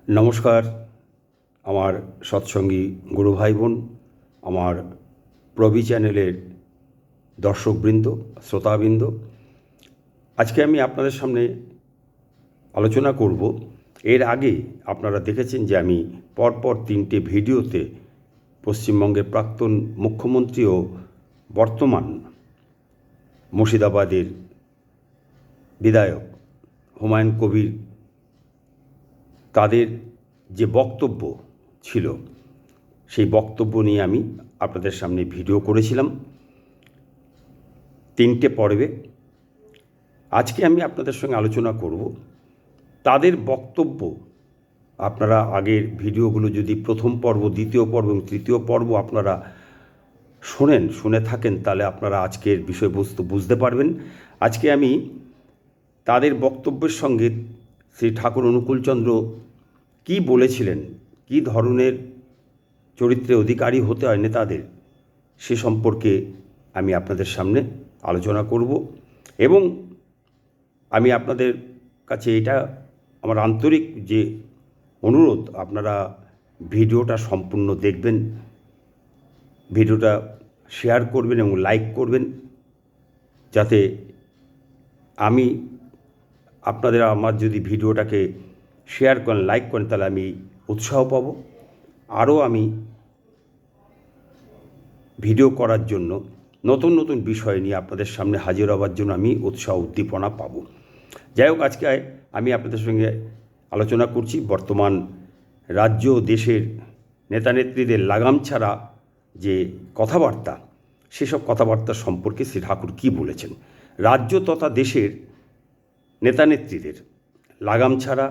নমস্কার আমার সৎসঙ্গী গুরু ভাই বোন, আমার প্রবি চ্যানেলের দর্শকবৃন্দ, শ্রোতাবৃন্দ। আজকে আমি আপনাদের সামনে আলোচনা করব। এর আগে আপনারা দেখেছেন যে আমি পরপর 3টে ভিডিওতে পশ্চিমবঙ্গের প্রাক্তন মুখ্যমন্ত্রী ও বর্তমান মুর্শিদাবাদের বিধায়ক হুমায়ুন কবির তাদের যে বক্তব্য ছিল সেই বক্তব্য নিয়ে আমি আপনাদের সামনে ভিডিও করেছিলাম 3টে পর্বে। আজকে আমি আপনাদের সঙ্গে আলোচনা করব তাদের বক্তব্য। আপনারা আগের ভিডিওগুলো যদি প্রথম পর্ব, দ্বিতীয় পর্ব এবং তৃতীয় পর্ব আপনারা শুনে থাকেন, তাহলে আপনারা আজকের বিষয়বস্তু বুঝতে পারবেন। আজকে আমি তাদের বক্তব্যের সঙ্গে শ্রী ঠাকুর অনুকূলচন্দ্র কি বলেছিলেন, কি ধরনের চরিত্রে অধিকারী হতে হয় নেতাদের, সে সম্পর্কে আমি আপনাদের সামনে আলোচনা করব। এবং আমি আপনাদের কাছে এটা আমার আন্তরিক যে অনুরোধ, আপনারা ভিডিওটা সম্পূর্ণ দেখবেন, ভিডিওটা শেয়ার করবেন এবং লাইক করবেন, যাতে আমি আপনাদের আমার যদি ভিডিওটাকে শেয়ার করেন, লাইক করেন, তাহলে আমি উৎসাহ পাব, আরও আমি ভিডিও করার জন্য নতুন নতুন বিষয় নিয়ে আপনাদের সামনে হাজির হওয়ার জন্য আমি উৎসাহ উদ্দীপনা পাব। যাই হোক, আজকে আমি আপনাদের সঙ্গে আলোচনা করছি বর্তমান রাজ্য দেশের নেতানেত্রীদের লাগাম ছাড়া যে কথাবার্তা, সেসব কথাবার্তা সম্পর্কে শ্রী ঠাকুর কী বলেছেন। রাজ্য তথা দেশের নেতানেত্রীদের লাগাম ছাড়া,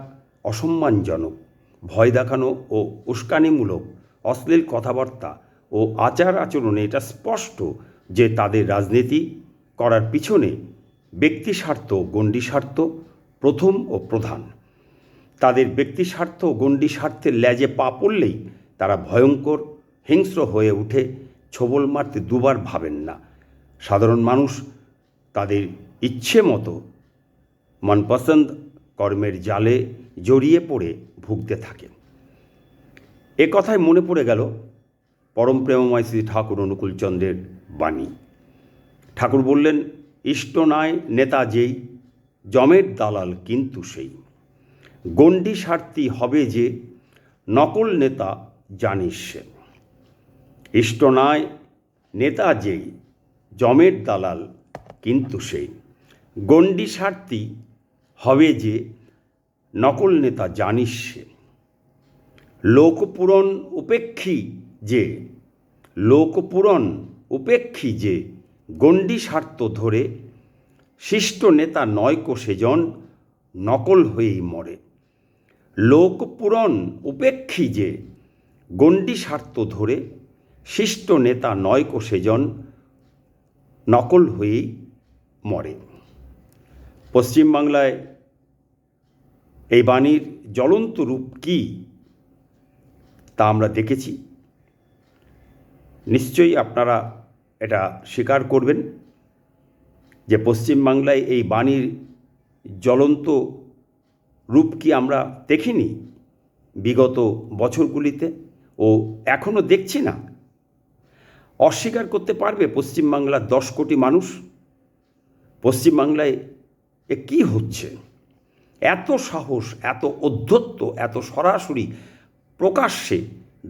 অসম্মানজনক, ভয় দেখানো ও উস্কানিমূলক অশ্লীল কথাবার্তা ও আচার আচরণে এটা স্পষ্ট যে তাদের রাজনীতি করার পিছনে ব্যক্তি স্বার্থ, গণ্ডি স্বার্থ প্রথম ও প্রধান। তাদের ব্যক্তি স্বার্থ, গণ্ডি স্বার্থের লেজে পা পড়লেই তারা ভয়ঙ্কর, হিংস্র হয়ে উঠে। ছোবল মারতে দুবার ভাবেন না। সাধারণ মানুষ তাদের ইচ্ছে মতো মনপসন্দ কর্মের জালে জড়িয়ে পড়ে ভুগতে থাকে। এ কথায় মনে পড়ে গেল পরম প্রেমময় শ্রী ঠাকুর অনুকূলচন্দ্রের বাণী। ঠাকুর বললেন, ইষ্ট নয় নেতা যেই, জমের দালাল কিন্তু সেই। গণ্ডি স্বার্থী হবে যে, নকল নেতা জানিস সে। ইষ্ট নয় নেতা যেই, জমের দালাল কিন্তু সেই। গণ্ডি স্বার্থী হবে যে, নকল নেতা জানিস সে। লোকপূরণ উপেক্ষী যে, লোকপূরণ উপেক্ষী যে, গণ্ডি স্বার্থ ধরে, শিষ্ট নেতা নয়কো সেজন, নকল হয়েই মরে। লোকপূরণ উপেক্ষী যে, গণ্ডি স্বার্থ ধরে, শিষ্ট নেতা নয়কো সেজন, নকল হয়েই মরে। পশ্চিমবাংলায় এই বাণীর জ্বলন্ত রূপ কী তা আমরা দেখেছি। নিশ্চয়ই আপনারা এটা স্বীকার করবেন যে পশ্চিমবাংলায় এই বাণীর জ্বলন্ত রূপ কি আমরা দেখিনি বিগত বছরগুলিতে, ও এখনও দেখছি না? অস্বীকার করতে পারবে পশ্চিমবাংলার 10 কোটি মানুষ? পশ্চিমবাংলায় এ কী হচ্ছে? এত সাহস, এত অধ্যত্ত, এত সরাসরি প্রকাশ্যে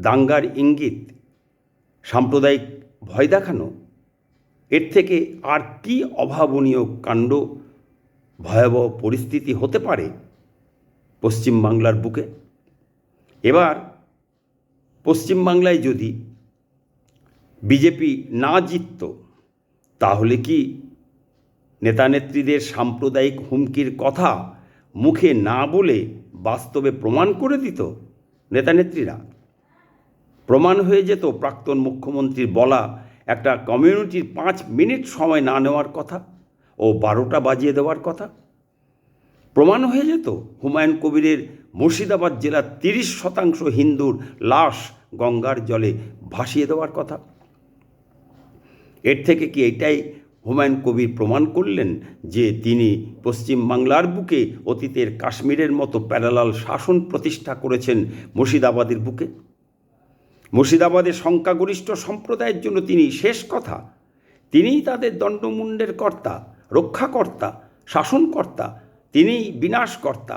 দাঙ্গার ইঙ্গিত, সাম্প্রদায়িক ভয় দেখানো, এর থেকে আর কি অভাবনীয় কাণ্ড, ভয়াবহ পরিস্থিতি হতে পারে পশ্চিমবাংলার বুকে? এবার পশ্চিমবাংলায় যদি বিজেপি না জিতত, তাহলে কি নেতানেত্রীদের সাম্প্রদায়িক হুমকির কথা মুখে না বলে বাস্তবে প্রমাণ করে দিত নেতানেত্রীরা? প্রমাণ হয়ে যেত প্রাক্তন মুখ্যমন্ত্রীর বলা একটা কমিউনিটির 5 মিনিট সময় না নেওয়ার কথা ও 12টা বাজিয়ে দেওয়ার কথা। প্রমাণ হয়ে যেত হুমায়ুন কবিরের মুর্শিদাবাদ জেলার 30% হিন্দুর লাশ গঙ্গার জলে ভাসিয়ে দেওয়ার কথা। এর থেকে কি এটাই হুমায়ুন কবির প্রমাণ করলেন যে তিনি পশ্চিমবাংলার বুকে অতীতের কাশ্মীরের মতো প্যারালাল শাসন প্রতিষ্ঠা করেছেন মুর্শিদাবাদের বুকে। মুর্শিদাবাদের সংখ্যাগরিষ্ঠ সম্প্রদায়ের জন্য তিনি শেষ কথা, তিনিই তাদের দণ্ডমুণ্ডের কর্তা, রক্ষাকর্তা, শাসনকর্তা, তিনিই বিনাশকর্তা।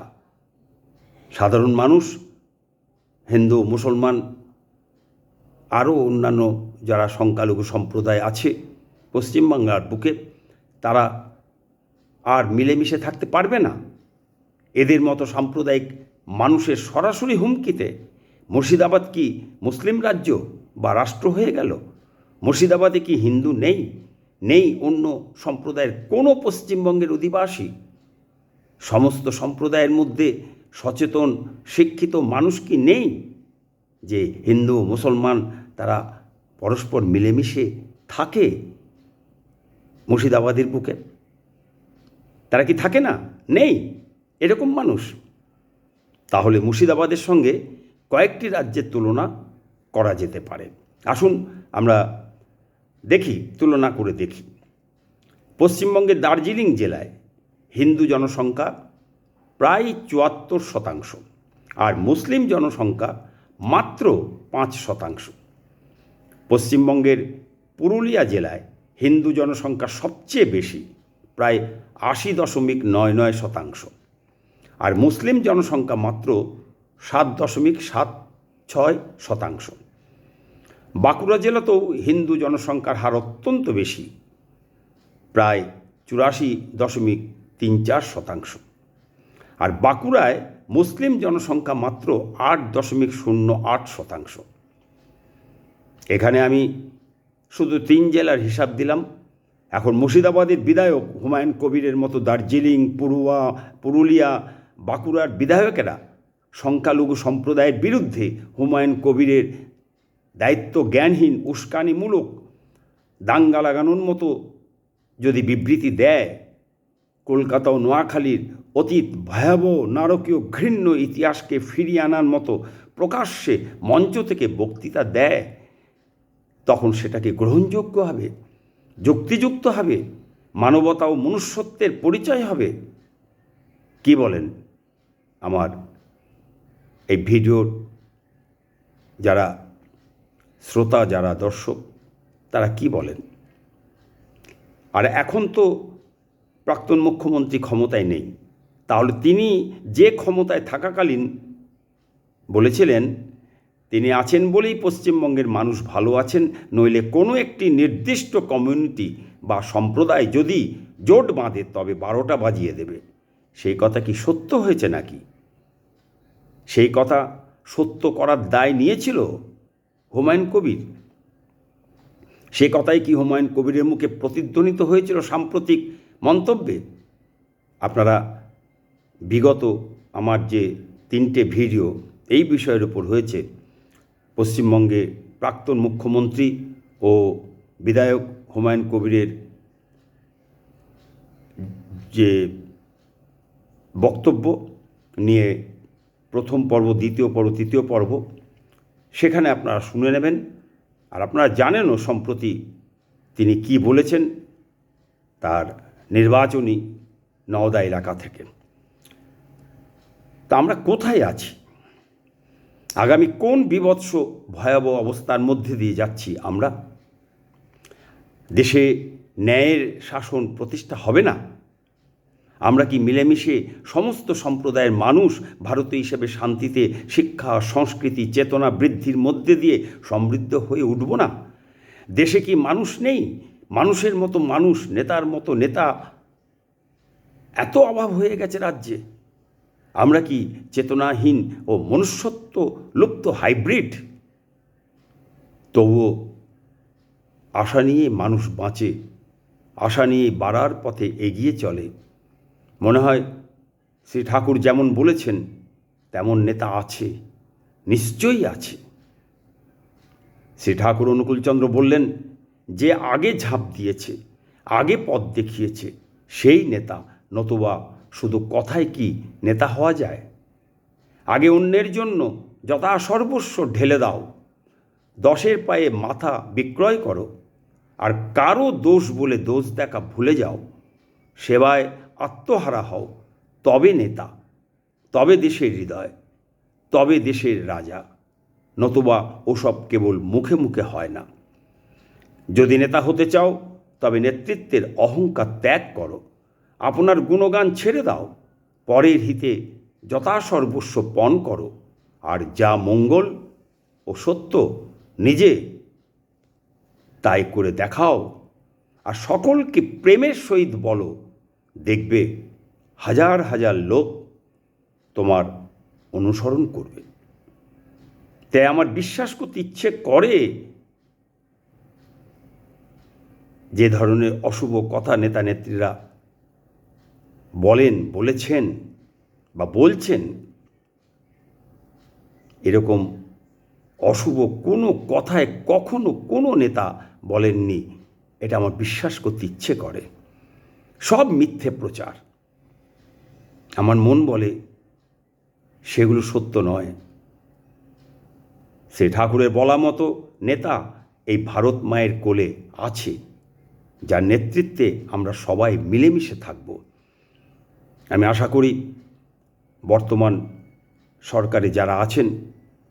সাধারণ মানুষ, হিন্দু, মুসলমান, আরও অন্যান্য যারা সংখ্যালঘু সম্প্রদায় আছে পশ্চিমবাংলার বুকে, তারা আর মিলেমিশে থাকতে পারবে না। এদের মতো সাম্প্রদায়িক মানুষের সরাসরি হুমকিতে মুর্শিদাবাদ কি মুসলিম রাজ্য বা রাষ্ট্র হয়ে গেল? মুর্শিদাবাদে কি হিন্দু নেই? নেই অন্য সম্প্রদায়ের কোনো পশ্চিমবঙ্গের অধিবাসী? সমস্ত সম্প্রদায়ের মধ্যে সচেতন শিক্ষিত মানুষ কি নেই যে হিন্দু মুসলমান তারা পরস্পর মিলেমিশে থাকে মুর্শিদাবাদের বুকে? তারা কি থাকে না? নেই এরকম মানুষ? তাহলে মুর্শিদাবাদের সঙ্গে কয়েকটি রাজ্যের তুলনা করা যেতে পারে। আসুন আমরা দেখি, তুলনা করে দেখি। পশ্চিমবঙ্গের দার্জিলিং জেলায় হিন্দু জনসংখ্যা প্রায় ৭৪%, আর মুসলিম জনসংখ্যা মাত্র 5%। পশ্চিমবঙ্গের পুরুলিয়া জেলায় হিন্দু জনসংখ্যা সবচেয়ে বেশি, প্রায় ৮০.৯৯%, আর মুসলিম জনসংখ্যা মাত্র ৭.৭৬%। বাঁকুড়া জেলাতেও হিন্দু জনসংখ্যার হার অত্যন্ত বেশি, প্রায় ৮৪.৩৪%, আর বাঁকুড়ায় মুসলিম জনসংখ্যা মাত্র ৮.০৮%। এখানে আমি শুধু 3 জেলার হিসাব দিলাম। এখন মুর্শিদাবাদের বিধায়ক হুমায়ুন কবিরের মতো দার্জিলিং, পুরুলিয়া, বাঁকুড়ার বিধায়কেরা সংখ্যালঘু সম্প্রদায়ের বিরুদ্ধে হুমায়ুন কবিরের দায়িত্ব জ্ঞানহীন, উস্কানিমূলক, দাঙ্গা লাগানোর মতো যদি বিবৃতি দেয়, কলকাতা ও নোয়াখালীর অতীত ভয়াবহ নারকীয় ঘৃণ্য ইতিহাসকে ফিরিয়ে আনার মতো প্রকাশ্যে মঞ্চ থেকে বক্তৃতা দেয়, তখন সেটাকে গ্রহণযোগ্য হবে, যুক্তিযুক্ত হবে, মানবতা ও মনুষ্যত্বের পরিচয় হবে? কি বলেন আমার এই ভিডিওর যারা শ্রোতা, যারা দর্শক, তারা কি বলেন? আর এখন তো প্রাক্তন মুখ্যমন্ত্রী ক্ষমতায় নেই, তাহলে তিনি যে ক্ষমতায় থাকাকালীন বলেছিলেন তিনি আছেন বলেই পশ্চিমবঙ্গের মানুষ ভালো আছেন, নইলে কোনো একটি নির্দিষ্ট কমিউনিটি বা সম্প্রদায় যদি জোট বাঁধে তবে 12টা বাজিয়ে দেবে, সেই কথা কি সত্য হয়েছে নাকি? সেই কথা সত্য করার দায় নিয়েছিল হুমায়ুন কবির? সে কথাই কি হুমায়ুন কবিরের মুখে প্রতিধ্বনিত হয়েছিল সাম্প্রতিক মন্তব্যে? আপনারা বিগত আমার যে 3টে ভিডিও এই বিষয়ের উপর হয়েছে, পশ্চিমবঙ্গে প্রাক্তন মুখ্যমন্ত্রী ও বিধায়ক হুমায়ুন কবিরের যে বক্তব্য নিয়ে প্রথম পর্ব, দ্বিতীয় পর্ব, তৃতীয় পর্ব, সেখানে আপনারা শুনে নেবেন। আর আপনারা জানেনও সম্প্রতি তিনি কি বলেছেন তার নির্বাচনী নওদা এলাকা থেকে। তা আমরা কোথায় আছি? আগামী কোন বিভৎস ভয়াবহ অবস্থার মধ্যে দিয়ে যাচ্ছি আমরা? দেশে ন্যায়ের শাসন প্রতিষ্ঠা হবে না? আমরা কি মিলেমিশে সমস্ত সম্প্রদায়ের মানুষ ভারতীয় হিসেবে শান্তিতে, শিক্ষা, সংস্কৃতি, চেতনা বৃদ্ধির মধ্যে দিয়ে সমৃদ্ধ হয়ে উঠব না? দেশে কি মানুষ নেই? মানুষের মতো মানুষ, নেতার মতো নেতা এত অভাব হয়ে গেছে রাজ্যে। আমরা কি চেতনাহীন ও মনুষ্যত্ব লুপ্ত হাইব্রিড? তবুও আশা নিয়ে মানুষ বাঁচে, আশা নিয়ে বাড়ার পথে এগিয়ে চলে। মনে হয় শ্রী ঠাকুর যেমন বলেছেন তেমন নেতা আছে, নিশ্চয়ই আছে। শ্রী ঠাকুর অনুকূলচন্দ্র বললেন, যে আগে ঝাঁপ দিয়েছে, আগে পথ দেখিয়েছে, সেই নেতা, নতুবা শুধু কথায় কি নেতা হওয়া যায়? আগে অন্যের জন্য যথা সর্বস্ব ঢেলে দাও, 10-এর পায়ে মাথা বিক্রয় করো, আর কারো দোষ বলে দোষ দেখা ভুলে যাও, সেবায় আত্মহারা হও, তবে নেতা, তবে দেশের হৃদয়, তবে দেশের রাজা, নতুবা ওসব কেবল মুখে মুখে হয় না। যদি নেতা হতে চাও তবে নেতৃত্বের অহংকার ত্যাগ করো, আপনার গুণগান ছেড়ে দাও, পরের হিতে যথাসর্বস্ব পণ করো, আর যা মঙ্গল ও সত্য নিজে তাই করে দেখাও, আর সকলকে প্রেমের সহিত বলো, দেখবে হাজার হাজার লোক তোমার অনুসরণ করবে। তাই আমার বিশ্বাস করতে ইচ্ছে করে, যে ধরনের অশুভ কথা নেতা নেত্রীরা বলেছেন বা বলছেন, এরকম অশুভ কোনো কথায় কখনো কোনো নেতা বলেননি, এটা আমার বিশ্বাস করতে ইচ্ছে করে। সব মিথ্যে প্রচার। আমার মন বলে সেগুলো সত্য নয়। শ্রী ঠাকুরের বলা মতো নেতা এই ভারত মায়ের কোলে আছে, যার নেতৃত্বে আমরা সবাই মিলেমিশে থাকব। আমি আশা করি বর্তমান সরকারে যারা আছেন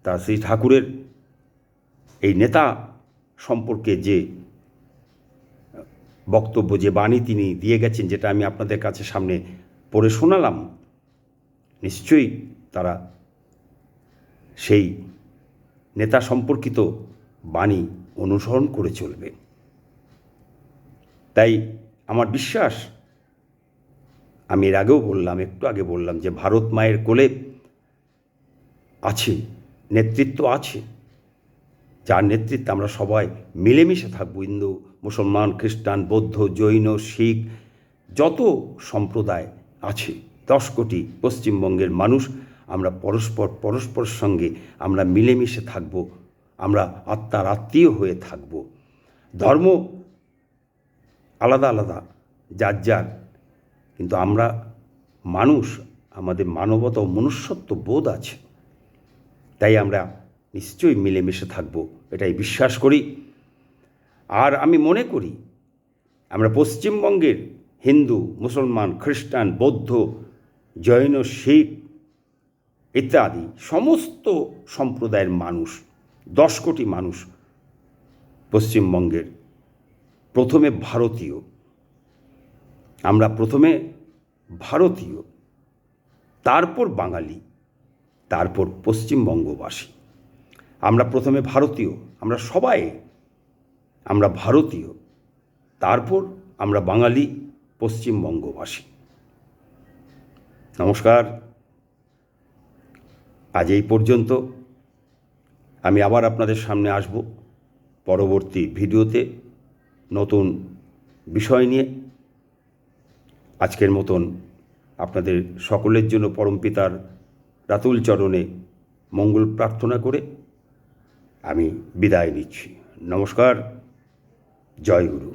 তারা শ্রী ঠাকুরের এই নেতা সম্পর্কে যে বক্তব্য, যে বাণী তিনি দিয়ে গেছেন, যেটা আমি আপনাদের কাছে সামনে পড়ে শোনালাম, নিশ্চয়ই তারা সেই নেতা সম্পর্কিত বাণী অনুসরণ করে চলবে। তাই আমার বিশ্বাস, আমি এর আগেও বললাম, একটু আগে বললাম, যে ভারত মায়ের কোলে আছে, নেতৃত্ব আছে, যার নেতৃত্বে আমরা সবাই মিলেমিশে থাকবো। হিন্দু, মুসলমান, খ্রিস্টান, বৌদ্ধ, জৈন, শিখ, যত সম্প্রদায় আছে, 10 কোটি পশ্চিমবঙ্গের মানুষ, আমরা পরস্পরের সঙ্গে আমরা মিলেমিশে থাকব, আমরা আত্মার আত্মীয় হয়ে থাকব। ধর্ম আলাদা আলাদা, যার যার, কিন্তু আমরা মানুষ, আমাদের মানবতা ও মনুষ্যত্ব বোধ আছে। তাই আমরা নিশ্চয়ই মিলেমিশে থাকব, এটাই বিশ্বাস করি। আর আমি মনে করি আমরা পশ্চিমবঙ্গের হিন্দু, মুসলমান, খ্রিস্টান, বৌদ্ধ, জৈন, শিখ ইত্যাদি সমস্ত সম্প্রদায়ের মানুষ, 10 কোটি মানুষ পশ্চিমবঙ্গের প্রথমে ভারতীয়। আমরা প্রথমে ভারতীয়, তারপর বাঙালি, তারপর পশ্চিমবঙ্গবাসী। আমরা প্রথমে ভারতীয়, আমরা সবাই আমরা ভারতীয়, তারপর আমরা বাঙালি, পশ্চিমবঙ্গবাসী। নমস্কার, আজ এই পর্যন্ত। আমি আবার আপনাদের সামনে আসব পরবর্তী ভিডিওতে নতুন বিষয় নিয়ে। আজকের মতন আপনাদের সকলের জন্য পরমপিতার রাতুল চরণে মঙ্গল প্রার্থনা করে আমি বিদায় নিচ্ছি। নমস্কার, জয় গুরু।